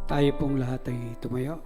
Tayo pong lahat ay tumayo.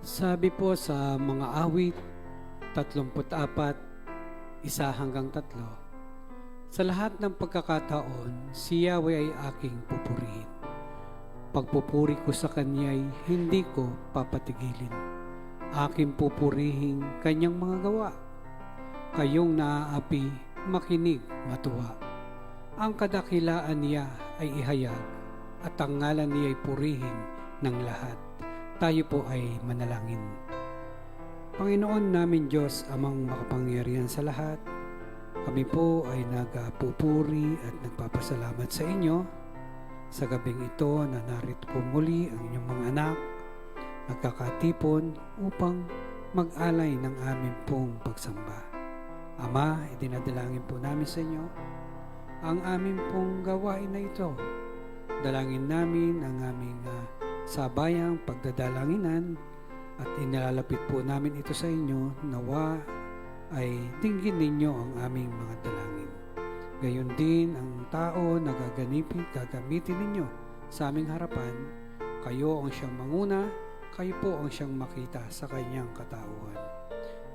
Sabi po sa mga awit 34, 1-3, sa lahat ng pagkakataon, si Yahweh ay aking pupurihin. Pagpupuri ko sa Kanya'y hindi ko papatigilin. Aking pupurihin Kanyang mga gawa. Kayong naaapi, makinig, matuwa. Ang kadakilaan niya ay ihayag at ang ngalan niya ay purihin ng lahat. Tayo po ay manalangin. Panginoon namin Diyos, amang makapangyarihan sa lahat, kami po ay nagpupuri at nagpapasalamat sa inyo sa gabing ito na narito po muli ang inyong mga anak nagkakatipon upang mag-alay ng aming pong pagsamba. Ama, idinadalangin po namin sa inyo ang aming pong gawain na ito. Dalangin namin ang aming sabayang pagdadalanginan at inilalapit po namin ito sa inyo, nawa ay dinggin ninyo ang aming mga dalangin. Gayon din ang tao na gagamitin ninyo sa aming harapan, kayo ang siyang manguna, kayo po ang siyang makita sa kanyang katauhan.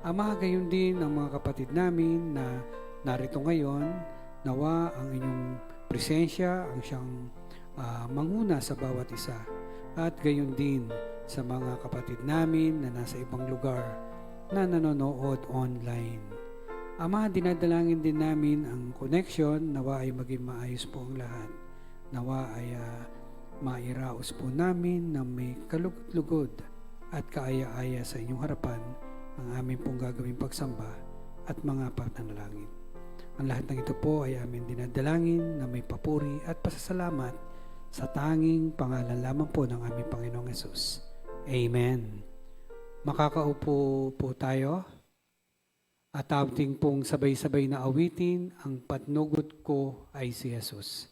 Ama, gayon din ang mga kapatid namin na narito ngayon, nawa ang inyong presensya ang siyang manguna sa bawat isa. At gayon din sa mga kapatid namin na nasa ibang lugar na nanonood online. Ama, dinadalangin din namin ang connection, nawa ay maging maayos po ang lahat. Nawa ay mairaos po namin na may kalugod-lugod at kaaya-aya sa inyong harapan ang aming pong gagawing pagsamba at mga pananalangin. Ang lahat ng ito po ay amin dinadalangin na may papuri at pasasalamat sa tanging pangalan lamang po ng aming Panginoong Hesus. Amen. Makakaupo po tayo at ating pong sabay-sabay na awitin, ang patnugot ko ay si Hesus.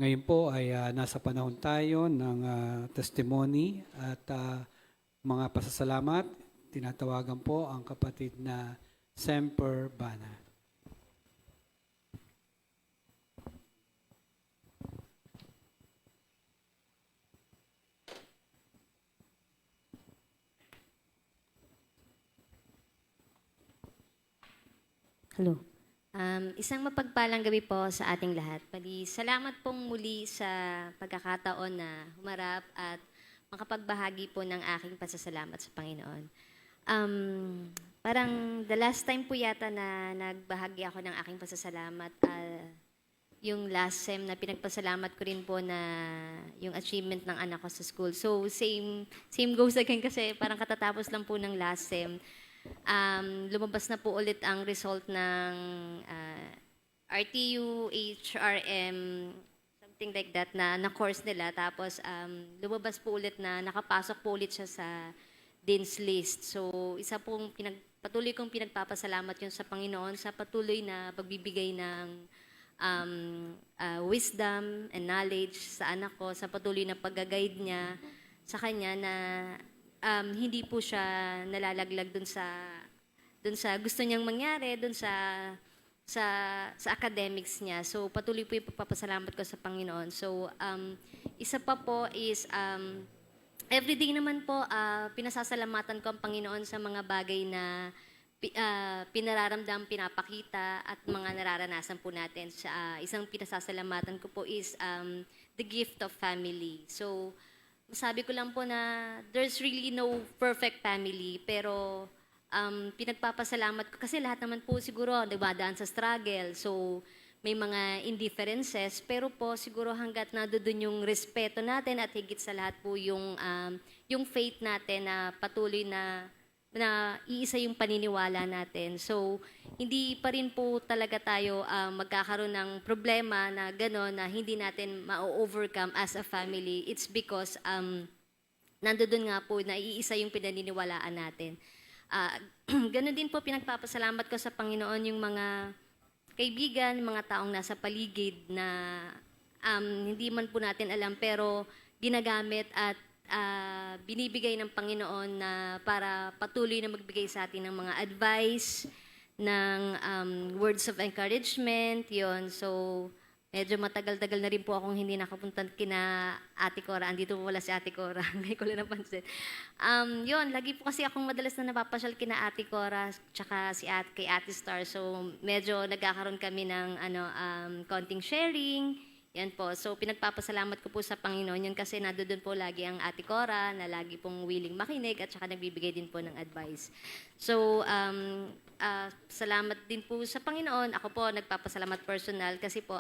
Ngayon po ay nasa panahon tayo ng testimony at mga pasasalamat. Tinatawagan po ang kapatid na Semper Bana. Hello. Isang mapagpalang gabi po sa ating lahat. Salamat pong muli sa pagkakataon na humarap at makapagbahagi po ng aking pasasalamat sa Panginoon. Parang the last time po yata na nagbahagi ako ng aking pasasalamat, yung last sem na pinagpasalamat ko rin po na yung achievement ng anak ko sa school. So same goes again kasi parang katatapos lang po ng last sem. Lumabas na po ulit ang result ng RTU, HRM, something like that na course nila. Tapos lumabas po ulit na nakapasok po ulit siya sa Dean's List. So isa pong patuloy kong pinagpapasalamat yun sa Panginoon sa patuloy na pagbibigay ng wisdom and knowledge sa anak ko, sa patuloy na pag-guide niya sa kanya na hindi po siya nalalaglag dun sa gusto niyang mangyari, dun sa academics niya. So patuloy po yung pagpapasalamat ko sa Panginoon. So isa pa po is everyday naman po pinasasalamatan ko ang Panginoon sa mga bagay na pinararamdam, pinapakita at mga nararanasan po natin. Isang pinasasalamatan ko po is the gift of family. So sabi ko lang po na there's really no perfect family, pero pinagpapasalamat ko kasi lahat naman po siguro nagdadaan sa struggle. So may mga indifferences, pero po siguro hanggat nandoon yung respeto natin at higit sa lahat po yung faith natin na patuloy na iisa yung paniniwala natin. So, hindi pa rin po talaga tayo magkakaroon ng problema na gano'n na hindi natin ma-overcome as a family. It's because nandoon nga po na iisa yung pinaniniwalaan natin. Gano'n din po pinagpapasalamat ko sa Panginoon yung mga kaibigan, mga taong nasa paligid na hindi man po natin alam pero ginagamit at binibigay ng Panginoon na para patuloy na magbigay sa atin ng mga advice, ng words of encouragement, yon. So, medyo matagal-tagal na rin po akong hindi nakapunta kina Ate Cora. Andito po wala si Ate Cora. Ngayon ko lang napansin. Yon, lagi po kasi akong madalas na napapasyal kina Ate Cora tsaka kay Ate Star. So, medyo nagkakaroon kami ng konting sharing. Yan po. So, pinagpapasalamat ko po sa Panginoon yun kasi nandoon po lagi ang Ate Cora na lagi pong willing makinig at saka nagbibigay din po ng advice. So, salamat din po sa Panginoon. Ako po nagpapasalamat personal kasi po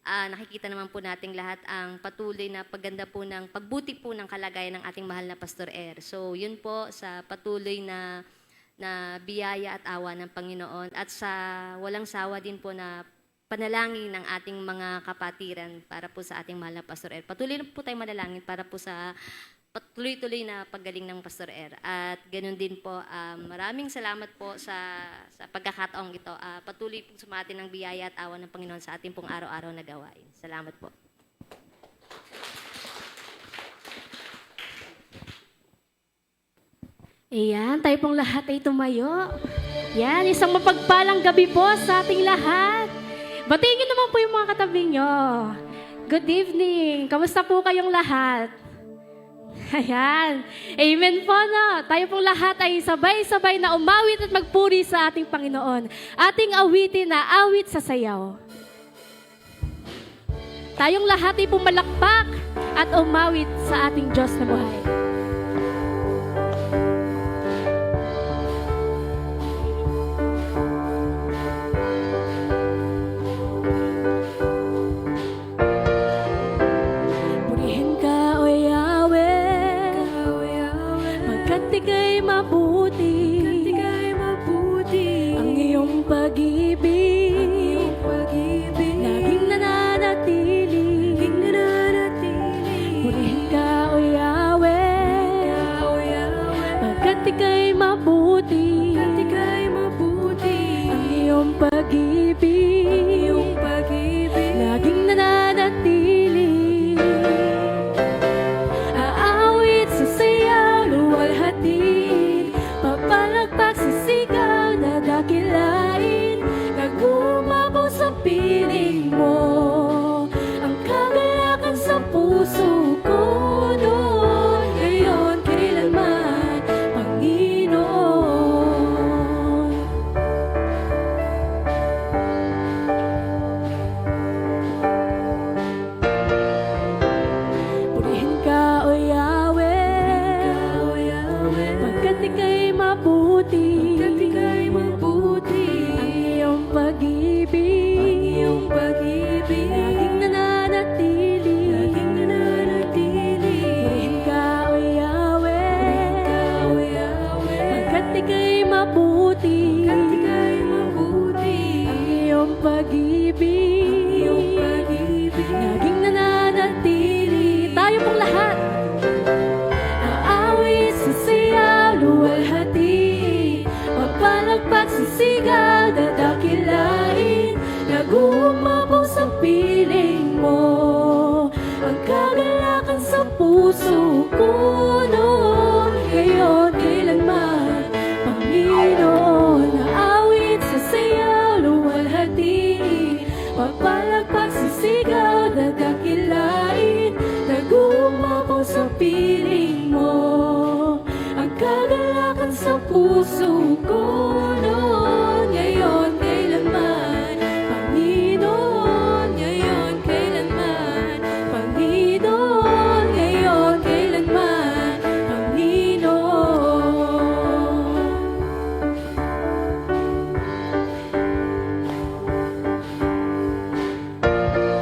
nakikita naman po nating lahat ang patuloy na pagganda po ng pagbuti po ng kalagayan ng ating mahal na Pastor Er. So, yun po sa patuloy na biyaya at awa ng Panginoon at sa walang sawa din po na panalangin ng ating mga kapatiran para po sa ating mahal na Pastor Er. Patuloy na po tayo manalangin para po sa patuloy-tuloy na paggaling ng Pastor Er. At ganoon din po, maraming salamat po sa pagkakataong ito. Patuloy pong sumati ng biyaya at awa ng Panginoon sa ating pong araw-araw na gawain. Salamat po. Ayan, tayo pong lahat ay tumayo. Yan, isang mapagpalang gabi po sa ating lahat. Batiin niyo naman po yung mga katabi niyo. Good evening. Kamusta po kayong lahat? Ayan. Amen po, no? Tayo pong lahat ay sabay-sabay na umawit at magpuri sa ating Panginoon. Ating awitin na awit sa sayaw. Tayong lahat ay pumalakpak at umawit sa ating Diyos na buhay. Ika'y mabuti, ang iyong pag-ibig, laging nananatili. Purihin ka, O Yahweh, ko noon, ngayon, kailanman. Panginoon, na awit sa sayaw, luwalhati, pagpalagpas sa sigaw, nagkakilain, nagumapaw sa piling mo. Ang kagalakan sa puso ko noon, ngayon, kailanman. Panginoon, ngayon, kailanman. Panginoon, ngayon, kailanman. Panginoon.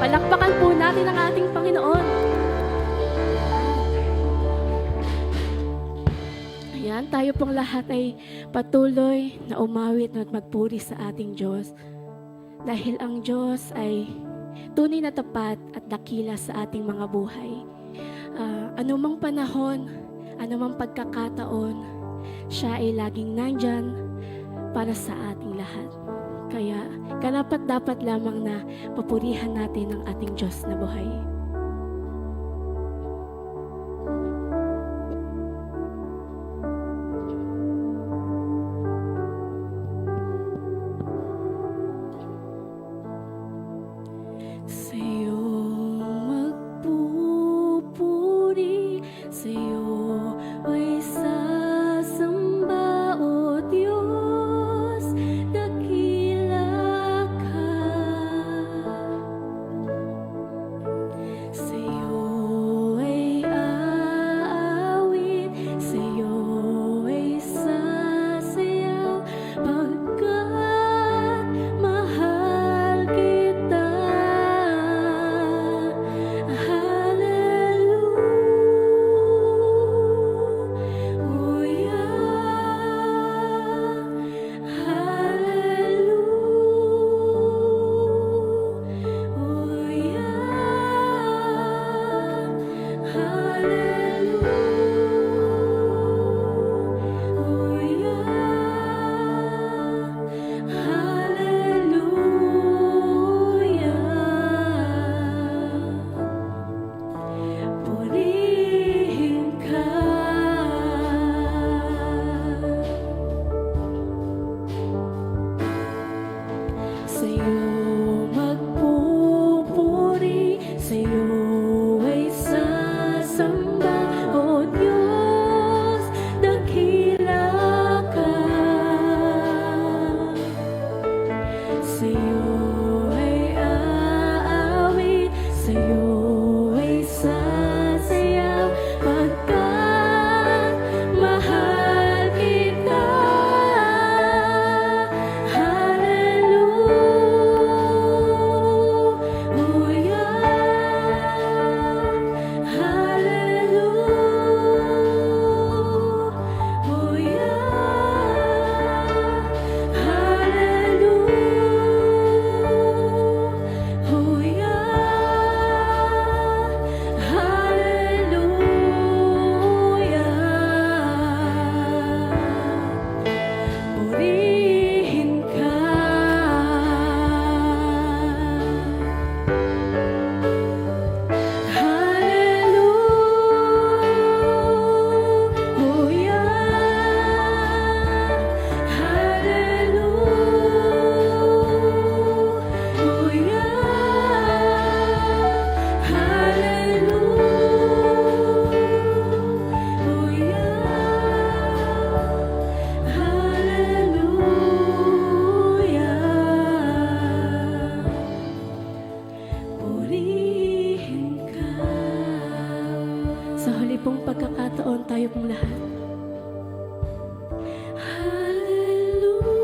Palakpakan po natin ang ating Panginoon. Ayan, tayo pong lahat ay patuloy na umawit at magpuri sa ating Diyos. Dahil ang Diyos ay tunay na tapat at dakila sa ating mga buhay. Anumang panahon, anumang pagkakataon, siya ay laging nandyan para sa ating lahat. Kaya karapat-dapat lamang na papurihan natin ang ating Diyos na buhay. Sa'yo magpupuri, sa'yo ay sasamba, O Diyos, dakila ka. Sa'yo ay aawit, sa'yo ay sasayaw, pagkat mahal kita. Purihin ka. Sa'yo magpupuri, sa'yo ay sasamba, O Diyos, dakila ka. Sa'yo ay aawit, sa'yo ay sasayaw, pagkat mahal kita. Purihin ka. Hallelujah, purihin ka. Sa huli pong pagkakataon, tayo pong lahat. Hallelujah.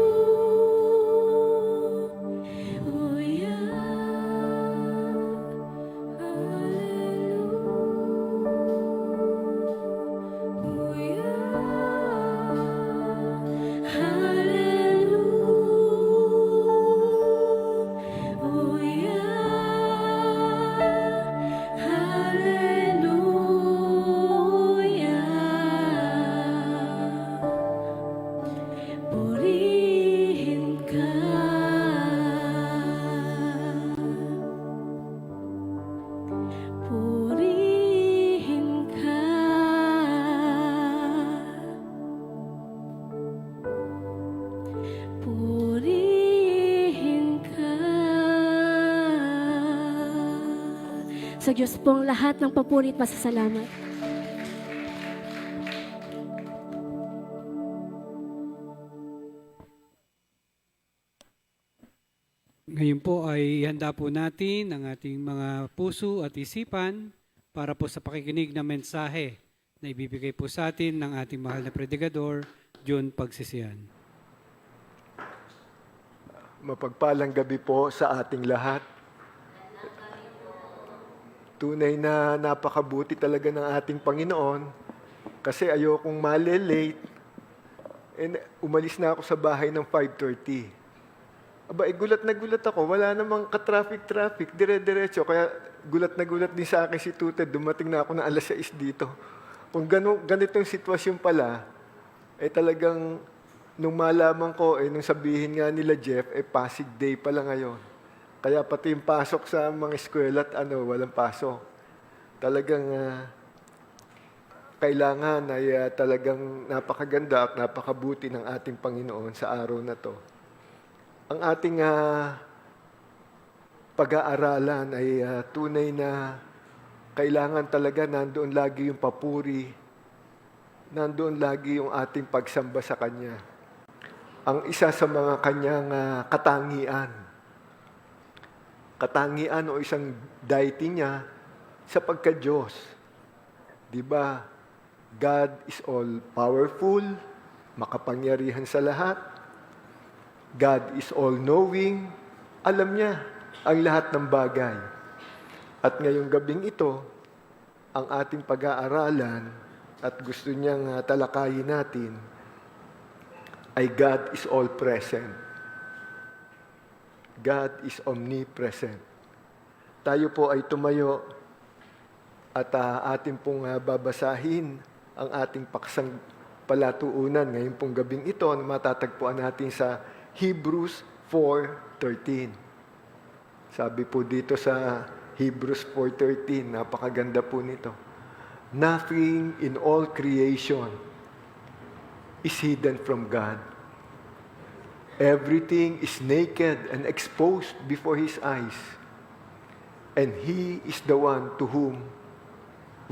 Sa Diyos po ang lahat ng papuri at pasasalamat. Ngayon po ay handa po natin ang ating mga puso at isipan para po sa pakikinig ng mensahe na ibibigay po sa atin ng ating mahal na predikador, John Pagsisian. Mapagpalang gabi po sa ating lahat. Tunay na napakabuti talaga ng ating Panginoon kasi ayokong malilate. And umalis na ako sa bahay ng 5:30. Aba, gulat na gulat ako. Wala namang ka-traffic, dire-diretso. Kaya gulat na gulat din sa akin si Tute. Dumating na ako ng alas 6 dito. Kung ganitong sitwasyon pala, talagang nung malaman ko, nung sabihin nga nila Jeff, Pasig Day pala ngayon. Kaya pati yung pasok sa mga eskwela at walang pasok. Talagang kailangan ay talagang napakaganda at napakabuti ng ating Panginoon sa araw na to. Ang ating pag-aaralan ay tunay na kailangan talaga nandoon lagi yung papuri, nandoon lagi yung ating pagsamba sa Kanya. Ang isa sa mga Kanyang katangian o isang deity niya sa pagka-Diyos. Diba? God is all powerful, makapangyarihan sa lahat. God is all-knowing. Alam niya ang lahat ng bagay. At ngayong gabing ito, ang ating pag-aaralan at gusto niyang talakayin natin ay God is all-present. God is omnipresent. Tayo po ay tumayo at ating pong babasahin ang ating paksang palatuunan ngayong pong gabing ito na matatagpuan natin sa Hebrews 4:13. Sabi po dito sa Hebrews 4:13, napakaganda po nito. Nothing in all creation is hidden from God. Everything is naked and exposed before His eyes. And He is the one to whom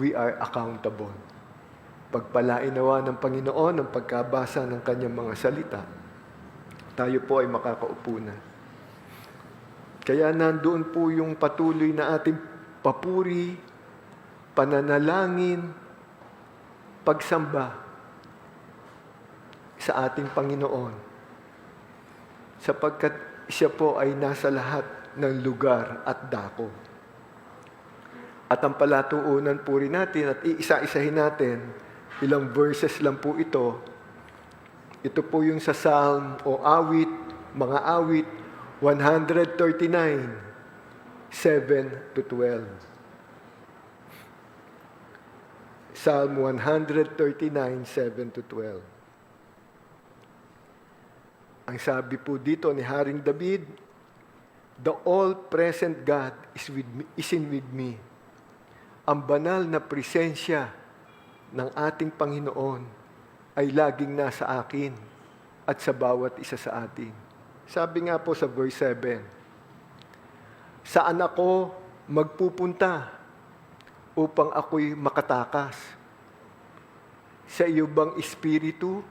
we are accountable. Pagpalain nawa ng Panginoon ang pagkabasa ng Kanyang mga salita. Tayo po ay makakaupo na. Kaya nandoon po yung patuloy na ating papuri, pananalangin, pagsamba sa ating Panginoon. Sapagkat siya po ay nasa lahat ng lugar at dako. At ang palatuunan po rin natin at iisa-isahin natin, ilang verses lang po ito. Ito po yung sa Psalm o awit, mga awit, 139, 7-12. Psalm 139, 7-12. Ang sabi po dito ni Haring David, the all-present God is in with me. Ang banal na presensya ng ating Panginoon ay laging nasa akin at sa bawat isa sa atin. Sabi nga po sa verse 7, saan ako magpupunta upang ako'y makatakas? Sa iyo bang espiritu?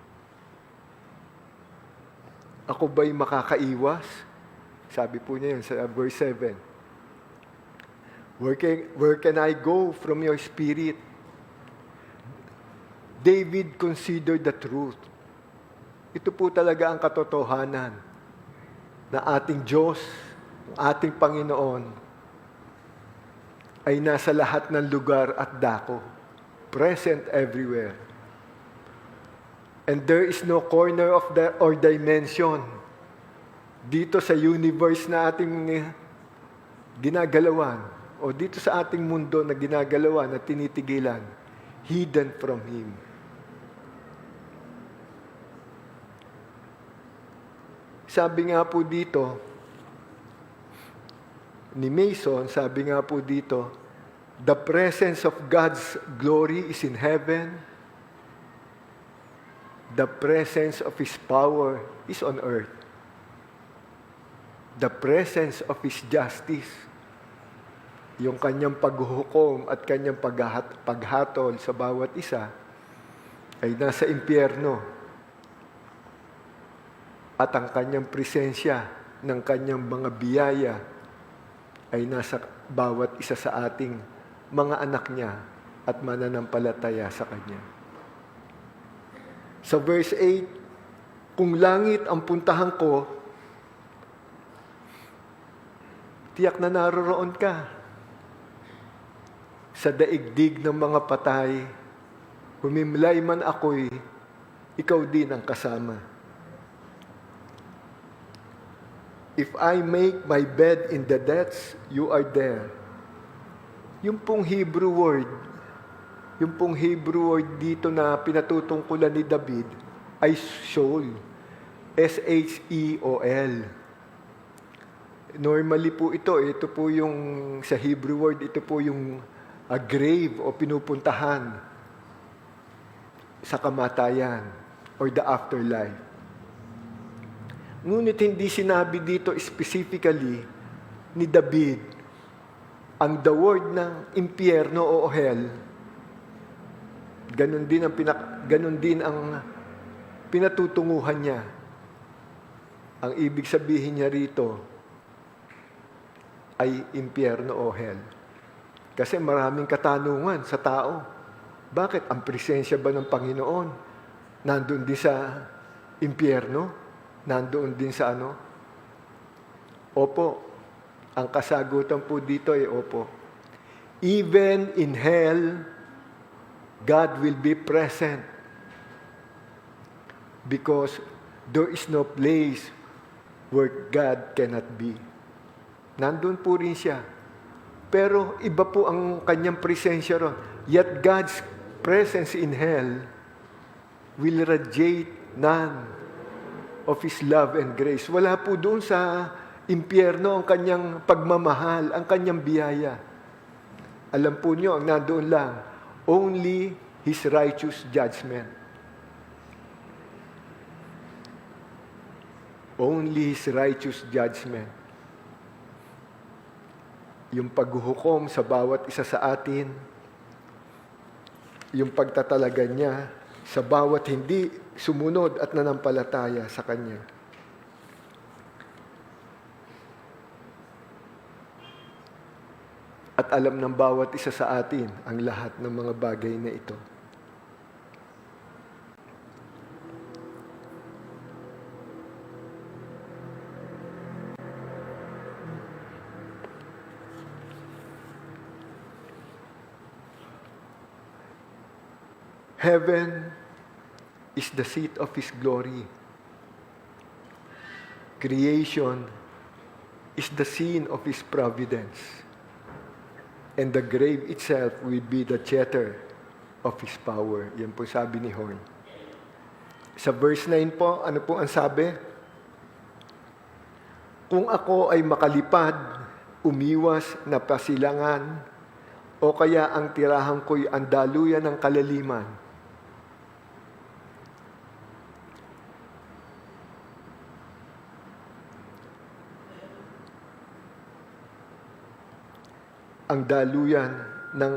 Ako ba'y makakaiwas? Sabi po niya yun sa verse 7. Where can I go from your spirit? David considered the truth. Ito po talaga ang katotohanan na ating Diyos, ating Panginoon, ay nasa lahat ng lugar at dako, present everywhere. And there is no corner of or dimension dito sa universe na ating ginagalawan o dito sa ating mundo na ginagalawan at tinitigilan, hidden from Him. Sabi nga po dito, ni Mason, sabi nga po dito, the presence of God's glory is in heaven. The presence of His power is on earth. The presence of His justice yung kanyang paghuhukom at kanyang paghatol sa bawat isa ay nasa impyerno. At ang kanyang presensya ng kanyang mga biyaya ay nasa bawat isa sa ating mga anak niya at mananampalataya sa kanya. Sa verse 8, kung langit ang puntahan ko, tiyak na naroroon ka. Sa daigdig ng mga patay, humimlay man ako'y, ikaw din ang kasama. If I make my bed in the depths, you are there. Yung pong Hebrew word dito na pinatutungkulan ni David ay Sheol. S-H-E-O-L. Normally po ito po yung sa Hebrew word, ito po yung grave o pinupuntahan sa kamatayan or the afterlife. Ngunit hindi sinabi dito specifically ni David ang the word ng impyerno o hell. Ganon din ang pinatutunguhan niya. Ang ibig sabihin niya rito ay impyerno o hell. Kasi maraming katanungan sa tao. Bakit ang presensya ba ng Panginoon nandoon din sa impyerno? Nandoon din sa ano? Opo. Ang kasagutan po dito ay opo. Even in hell, God will be present. Because there is no place where God cannot be. Nandun po rin siya. Pero iba po ang kanyang presensya ron. Yet God's presence in hell will radiate none of His love and grace. Wala po doon sa impyerno ang kanyang pagmamahal, ang kanyang biyaya. Alam po nyo, ang nandoon lang, only His righteous judgment. Only His righteous judgment. Yung paghuhukom sa bawat isa sa atin, yung pagtatalaga niya sa bawat hindi sumunod at nanampalataya sa Kanya. At alam ng bawat isa sa atin ang lahat ng mga bagay na ito. Heaven is the seat of His glory. Creation is the scene of His providence. And the grave itself will be the theater of His power. Yan po sabi ni Horn. Sa verse 9 po, ano po ang sabi? Kung ako ay makalipad, umiwas na pasilangan, o kaya ang tirahan ko'y andaluyan ng kalaliman, ang daluyan ng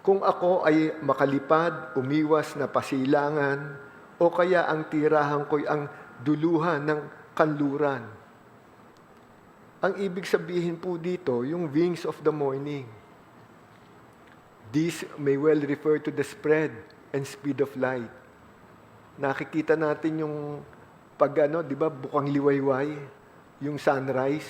kung ako ay makalipad, umiwas na pasilangan, o kaya ang tirahan ko'y ang duluhan ng kanluran. Ang ibig sabihin po dito, yung wings of the morning. This may well refer to the spread and speed of light. Nakikita natin yung di ba, bukang liwayway, yung sunrise.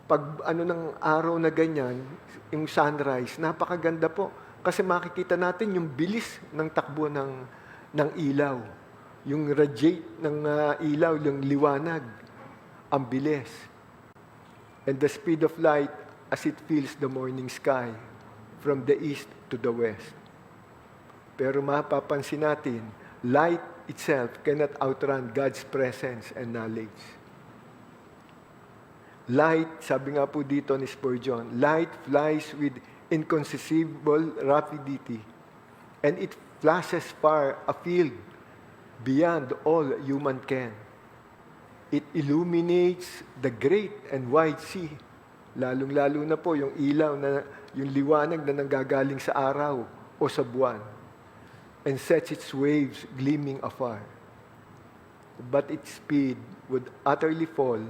Pag ng araw na ganyan, yung sunrise, napakaganda po. Kasi makikita natin yung bilis ng takbo ng ilaw. Yung radiate ng ilaw, yung liwanag. Ang bilis. And the speed of light as it fills the morning sky from the east to the west. Pero mapapansin natin, light itself cannot outrun God's presence and knowledge. Light, sabi nga po dito ni Spurgeon, light flies with inconceivable rapidity, and it flashes far afield beyond all human ken. It illuminates the great and wide sea lalong-lalo na po yung ilaw, yung liwanag na nanggagaling sa araw o sa buwan, and sets its waves gleaming afar. But its speed would utterly fail,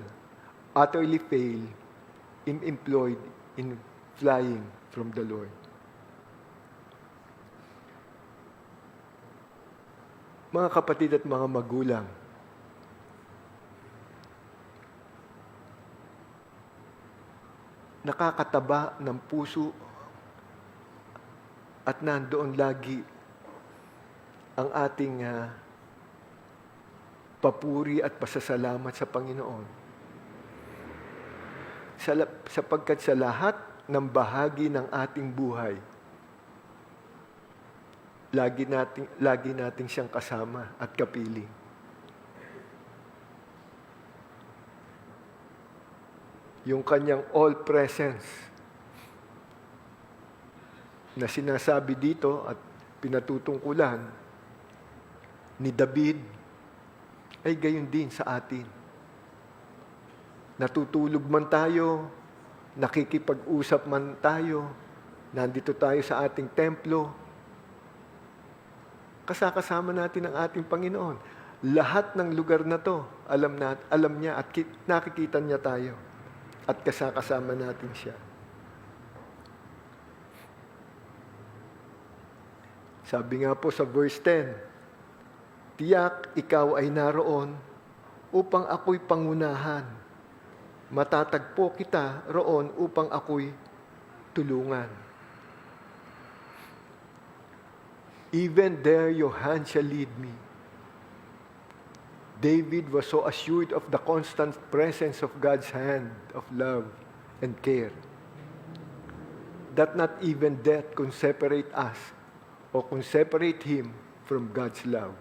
if employed in flying from the Lord. Mga kapatid at mga magulang, nakakataba ng puso at nandoon lagi ang ating papuri at pasasalamat sa Panginoon. Sapagkat sa lahat ng bahagi ng ating buhay, lagi nating siyang kasama at kapiling. Yung kanyang all presence na sinasabi dito at pinatutungkulan ni David ay gayon din sa atin. Natutulog man tayo, nakikipag-usap man tayo, nandito tayo sa ating templo, kasama natin ang ating Panginoon. Lahat ng lugar na to, alam niya at nakikita niya tayo. At kasama natin siya. Sabi nga po sa verse 10, tiyak ikaw ay naroon upang ako'y pangunahan. Matatagpo kita roon upang ako'y tulungan. Even there your hand shall lead me. David was so assured of the constant presence of God's hand of love and care that not even death could separate us or could separate him from God's love.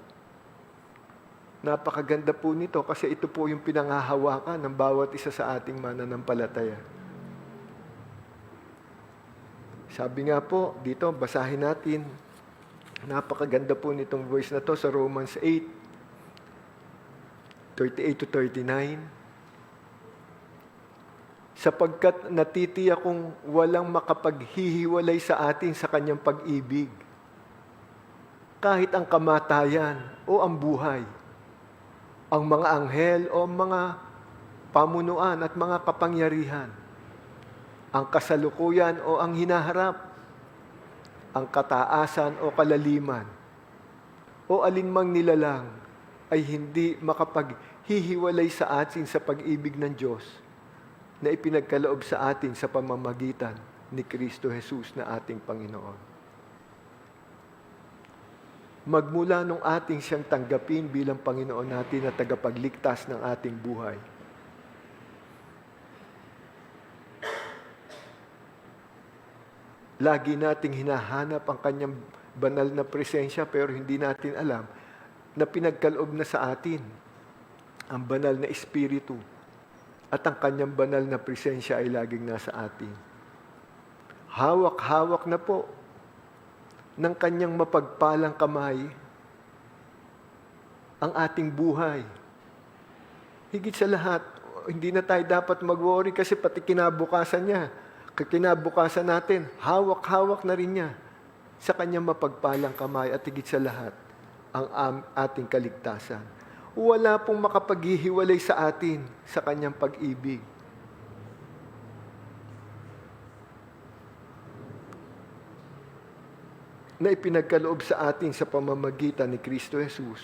Napakaganda po nito kasi ito po yung pinangahawakan ng bawat isa sa ating mananampalataya. Sabi nga po, dito, basahin natin, napakaganda po nitong verse na to sa Romans 8:38 to 39. Sapagkat natitiyak kong walang makapaghihiwalay sa atin sa kanyang pag-ibig. Kahit ang kamatayan o ang buhay, ang mga anghel o mga pamunuan at mga kapangyarihan, ang kasalukuyan o ang hinaharap, ang kataasan o kalaliman, o alinmang nilalang ay hindi makapaghihiwalay sa atin sa pag-ibig ng Diyos na ipinagkaloob sa atin sa pamamagitan ni Kristo Jesus na ating Panginoon. Magmula nung ating siyang tanggapin bilang Panginoon natin na tagapagligtas ng ating buhay, lagi nating hinahanap ang kanyang banal na presensya pero hindi natin alam na pinagkaloob na sa atin ang banal na Espiritu at ang kanyang banal na presensya ay laging nasa atin. Hawak-hawak na po ng kanyang mapagpalang kamay ang ating buhay. Higit sa lahat, hindi na tayo dapat mag-worry kasi pati kinabukasan niya, kinabukasan natin, hawak-hawak na rin niya sa kanyang mapagpalang kamay at higit sa lahat, ang ating kaligtasan. Wala pong makapaghihiwalay sa atin sa kanyang pag-ibig. Na ipinagkaloob sa atin sa pamamagitan ni Kristo Jesus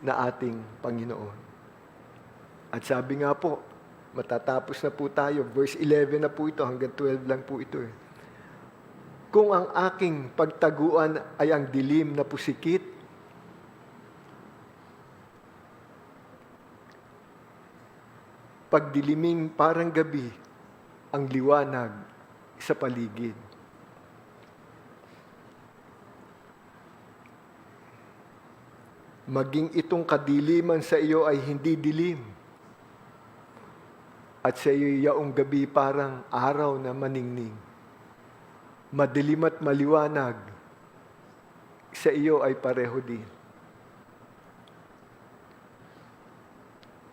na ating Panginoon. At sabi nga po, matatapos na po tayo, verse 11 na po ito, hanggang 12 lang po ito. Kung ang aking pagtaguan ay ang dilim na pusikit, pagdiliming parang gabi ang liwanag sa paligid. Maging itong kadiliman sa iyo ay hindi dilim, at sa iyo yaong gabi parang araw na maningning. Madilim at maliwanag, sa iyo ay pareho din.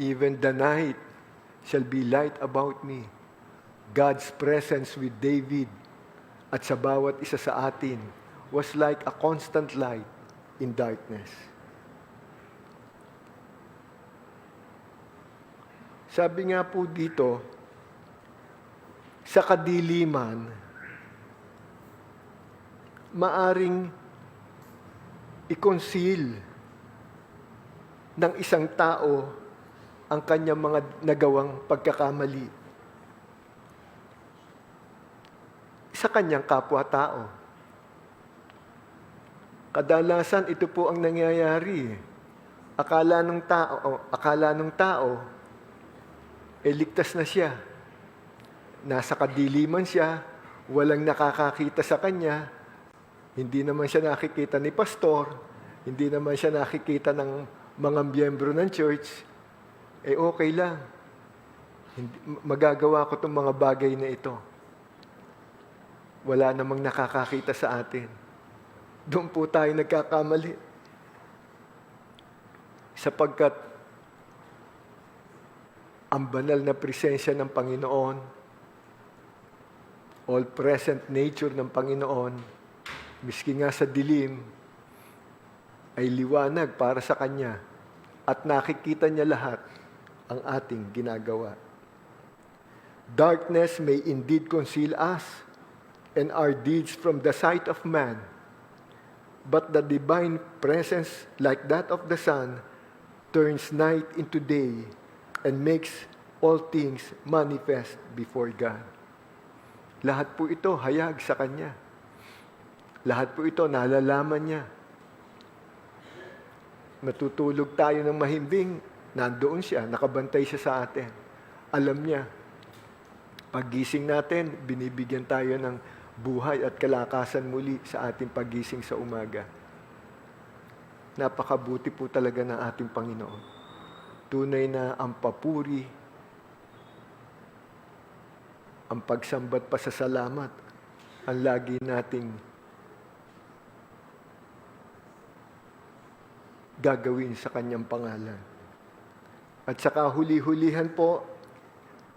Even the night shall be light about me. God's presence with David at sa bawat isa sa atin was like a constant light in darkness. Sabi nga po dito, sa kadiliman, maaring i-conceal ng isang tao ang kanyang mga nagawang pagkakamali sa kanyang kapwa-tao. Kadalasan ito po ang nangyayari. Akala ng tao, ligtas na siya. Nasa kadiliman siya, walang nakakakita sa kanya, hindi naman siya nakikita ni pastor, hindi naman siya nakikita ng mga miyembro ng church, okay lang. Magagawa ko itong mga bagay na ito. Wala namang nakakakita sa atin. Doon po tayo nagkakamali. Sapagkat ang banal na presensya ng Panginoon, all-present nature ng Panginoon, miski nga sa dilim, ay liwanag para sa Kanya at nakikita niya lahat ang ating ginagawa. Darkness may indeed conceal us and our deeds from the sight of man, but the divine presence, like that of the sun, turns night into day and makes all things manifest before God. Lahat po ito hayag sa Kanya. Lahat po ito nalalaman niya. Natutulog tayo ng mahimbing, nandoon siya, nakabantay siya sa atin. Alam niya. Paggising natin, binibigyan tayo ng buhay at kalakasan muli sa ating paggising sa umaga. Napakabuti po talaga ng ating Panginoon. Tunay na ang papuri, ang pagsambat pa sa salamat, ang lagi nating gagawin sa Kanyang pangalan. At saka huli-hulihan po,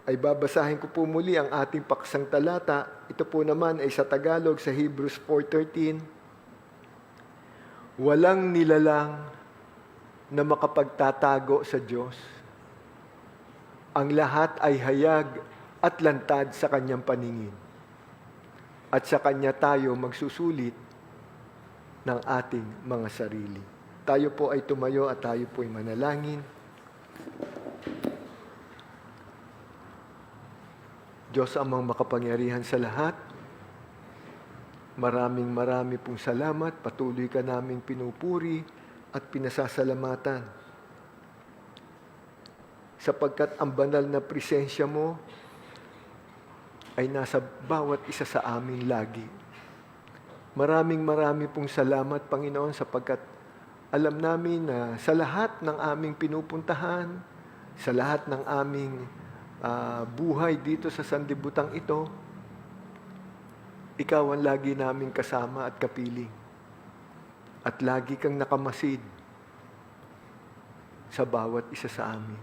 ay babasahin ko po muli ang ating paksang talata. Ito po naman ay sa Tagalog, sa Hebrews 4:13. Walang nilalang na makapagtatago sa Diyos. Ang lahat ay hayag at lantad sa Kanyang paningin. At sa Kanya tayo magsusulit ng ating mga sarili. Tayo po ay tumayo at tayo po ay manalangin. Diyos amang makapangyarihan sa lahat, maraming pong salamat, patuloy ka naming pinupuri at pinasasalamatan. Sapagkat ang banal na presensya mo ay nasa bawat isa sa amin lagi. Maraming pong salamat, Panginoon, sapagkat alam namin na sa lahat ng aming pinupuntahan, sa lahat ng aming buhay dito sa sandibutang ito, Ikaw ang lagi naming kasama at kapiling. At lagi kang nakamasid sa bawat isa sa amin.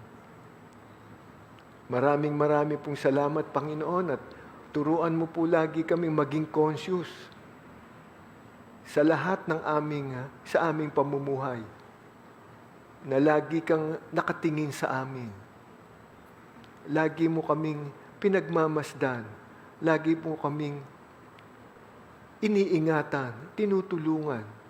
Maraming pong salamat, Panginoon, at turuan mo po lagi kaming maging conscious sa lahat ng sa aming pamumuhay, na lagi kang nakatingin sa amin. Lagi mo kaming pinagmamasdan, lagi mo kaming iniingatan, tinutulungan.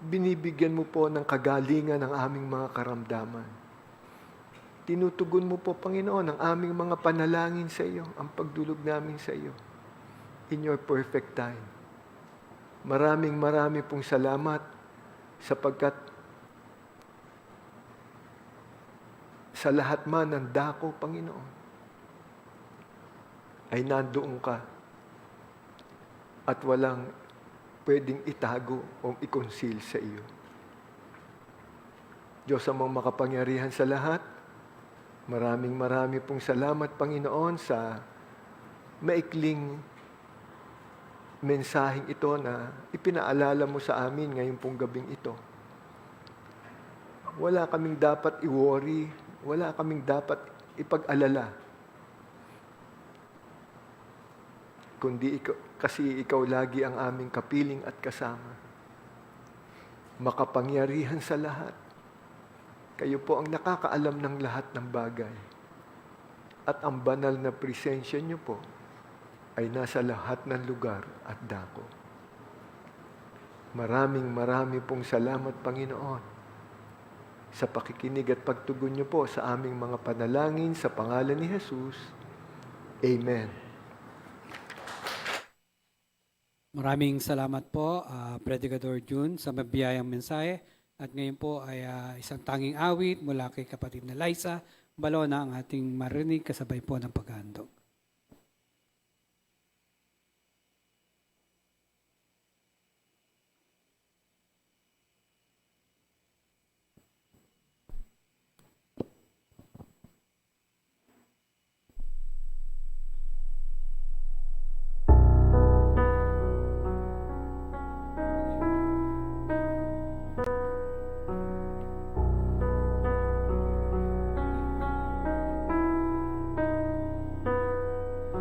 Binibigyan mo po ng kagalingan ang aming mga karamdaman. Tinutugon mo po, Panginoon, ang aming mga panalangin sa iyo, ang pagdulog namin sa iyo. In your perfect time. Maraming pong salamat sapagkat sa lahat man ng dako, Panginoon, ay nandoon ka at walang pwedeng itago o i-conceal sa iyo. Diyos amang makapangyarihan sa lahat, maraming pong salamat, Panginoon, sa maikling mensaheng ito na ipinaalala mo sa amin ngayon pong gabing ito. Wala kaming dapat i-worry, Wala kaming dapat ipag-alala. Kundi kasi ikaw lagi ang aming kapiling at kasama. Makapangyarihan sa lahat. Kayo po ang nakakaalam ng lahat ng bagay. At ang banal na presensya niyo po ay nasa lahat ng lugar at dako. Marami pong salamat, Panginoon, sa pakikinig at pagtugon niyo po sa aming mga panalangin sa pangalan ni Jesus. Amen. Maraming salamat po, Predicador June, sa mabiyayang mensahe. At ngayon po ay isang tanging awit mula kay kapatid na Liza Balona ang ating marinig kasabay po ng paghahandog.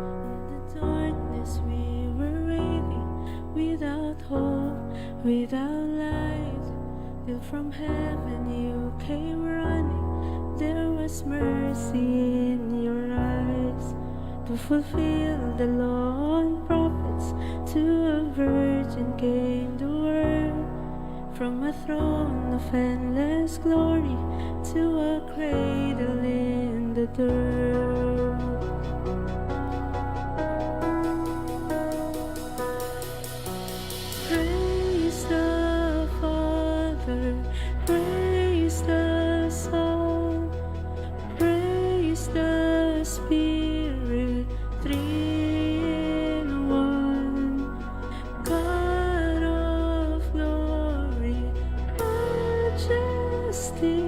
In the darkness we were waiting, without hope, without light. Till from heaven you came running, there was mercy in your eyes. To fulfill the law and prophets, to a virgin came the word. From a throne of endless glory, to a cradle in the dirt. Praise the Father, praise the Son, praise the Spirit, three in one. God of glory, majesty,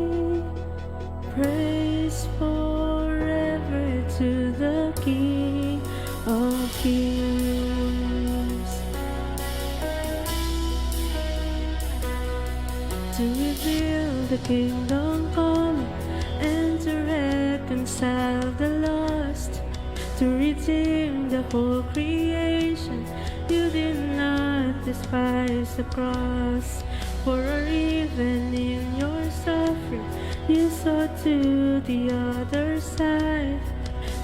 praise forever to the King of Kings. To reveal the kingdom come and to reconcile the lost, to redeem the whole creation. You did not despise the cross, for even in your suffering you saw to the other side.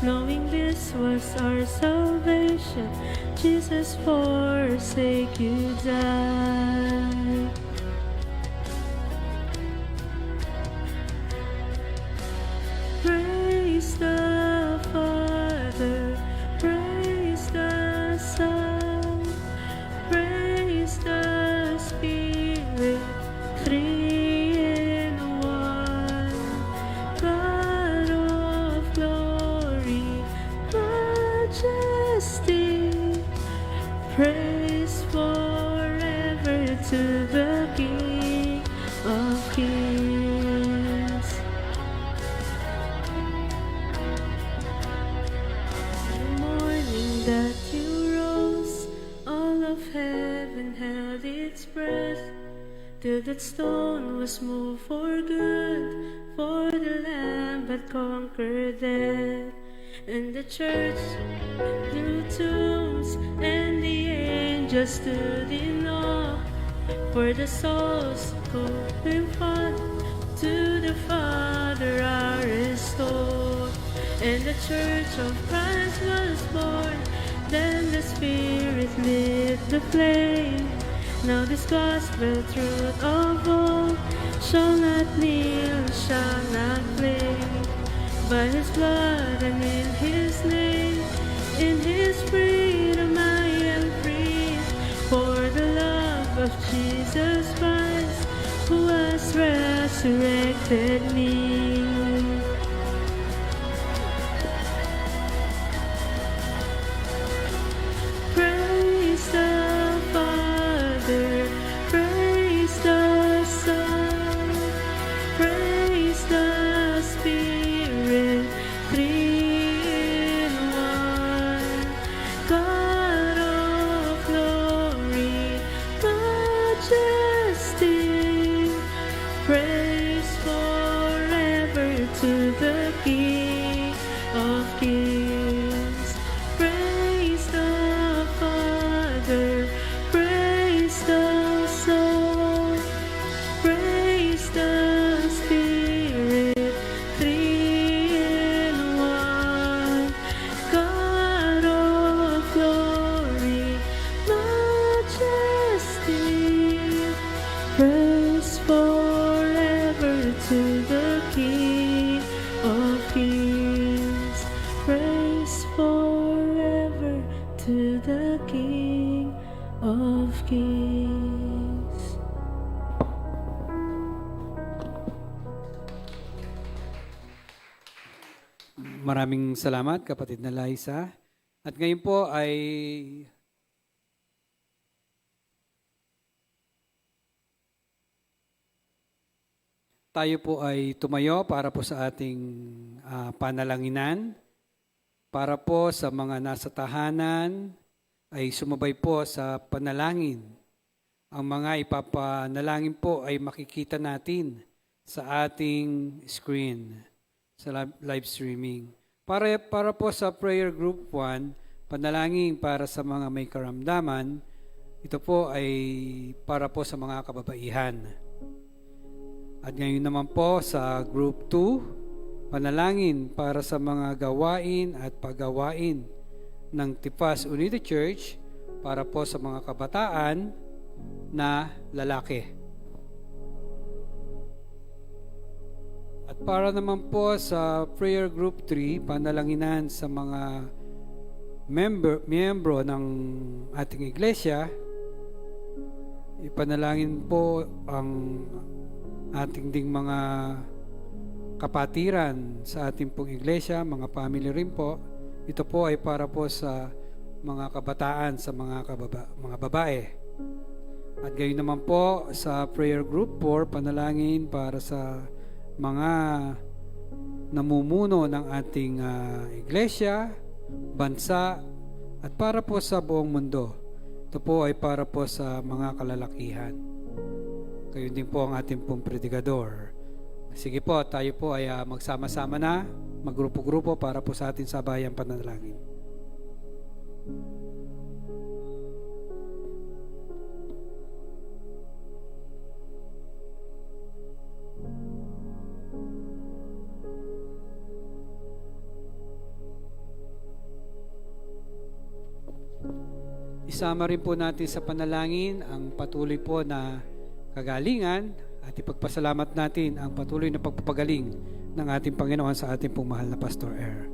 Knowing this was our salvation, Jesus forsake you died. Praise the Father, praise the Son, praise the Spirit, three in one. God of glory, majesty, praise forever to the King of Kings. The morning that you rose, all of heaven held its breath, till that stone was moved for good, for the Lamb had conquered death. And the church through tombs, and the angels stood in awe, for the souls who have fought to the Father are restored. And the church of Christ was born, then the Spirit lit the flame. Now this gospel truth of all shall not kneel, shall not flame. By His blood and in His name, in His freedom I am free. For the love of Jesus Christ, who has resurrected me. Praise the Father, praise the Son, praise the Spirit, three in one. God of glory, majesty, praise forever of Kings. Maraming salamat, kapatid na Liza. At ngayon po ay tayo po ay tumayo para po sa ating panalanginan. Para po sa mga nasa tahanan ay sumabay po sa panalangin. Ang mga ipapanalangin po ay makikita natin sa ating screen, sa live streaming. Para po sa prayer group 1, panalangin para sa mga may karamdaman, ito po ay para po sa mga kababaihan. At ngayon naman po sa group 2, panalangin para sa mga gawain at paggawain ng Tipas Unity Church para po sa mga kabataan na lalaki. At para naman po sa prayer group 3, panalanginan sa mga miyembro ng ating iglesia, ipanalangin po ang ating ding mga kapatiran sa ating pong iglesia, mga family rin po. Ito po ay para po sa mga kabataan, sa mga babae. At gayon naman po sa prayer group 4, panalangin para sa mga namumuno ng ating iglesia, bansa, at para po sa buong mundo. Ito po ay para po sa mga kalalakihan. Gayon din po ang ating pong predikador. Sige po, tayo po ay magsama-sama na, maggrupo-grupo para po sa ating sabayang panalangin. Isama rin po natin sa panalangin ang patuloy po na kagalingan at ipagpasalamat natin ang patuloy na pagpapagaling ng ating Panginoon sa ating pong mahal na Pastor Er.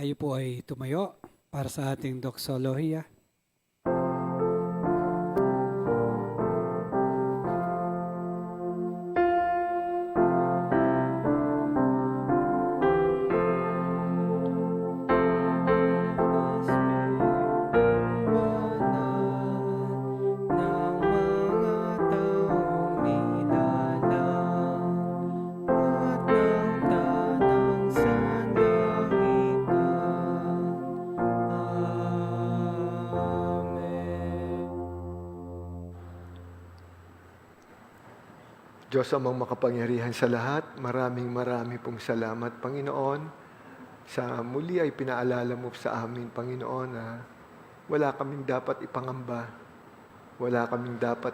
Tayo po ay tumayo para sa ating doxologia. Diyos amang makapangyarihan sa lahat, maraming pong salamat, Panginoon. Sa muli ay pinaalala mo sa amin, Panginoon, na wala kaming dapat ipangamba, wala kaming dapat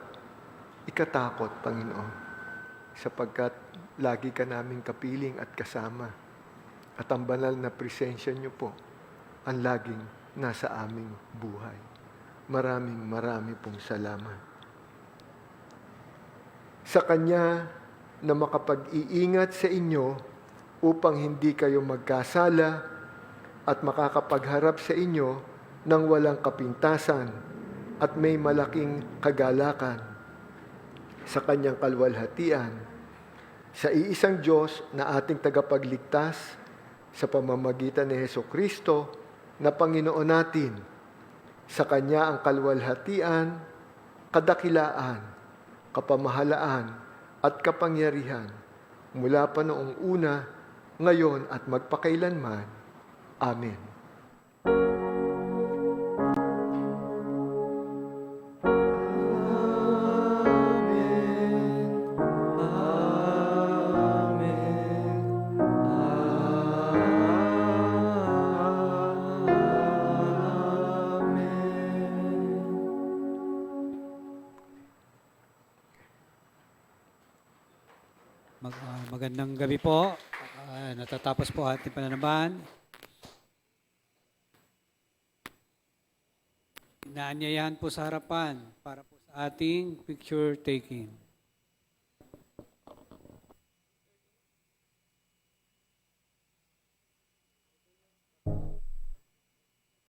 ikatakot, Panginoon, sapagkat lagi ka naming kapiling at kasama. At ang banal na presensya niyo po ang laging nasa aming buhay. Maraming pong salamat. Sa Kanya na makapag-iingat sa inyo upang hindi kayo magkasala at makakapagharap sa inyo ng walang kapintasan at may malaking kagalakan sa Kanyang kalwalhatian, sa iisang Diyos na ating tagapagligtas sa pamamagitan ni Hesukristo na Panginoon natin. Sa Kanya ang kalwalhatian, kadakilaan, kapamahalaan at kapangyarihan mula pa noong una, ngayon at magpakailanman. Amen. Magandang gabi po. Natatapos po ating pananaman. Inaanyayahan po sa harapan para po sa ating picture taking.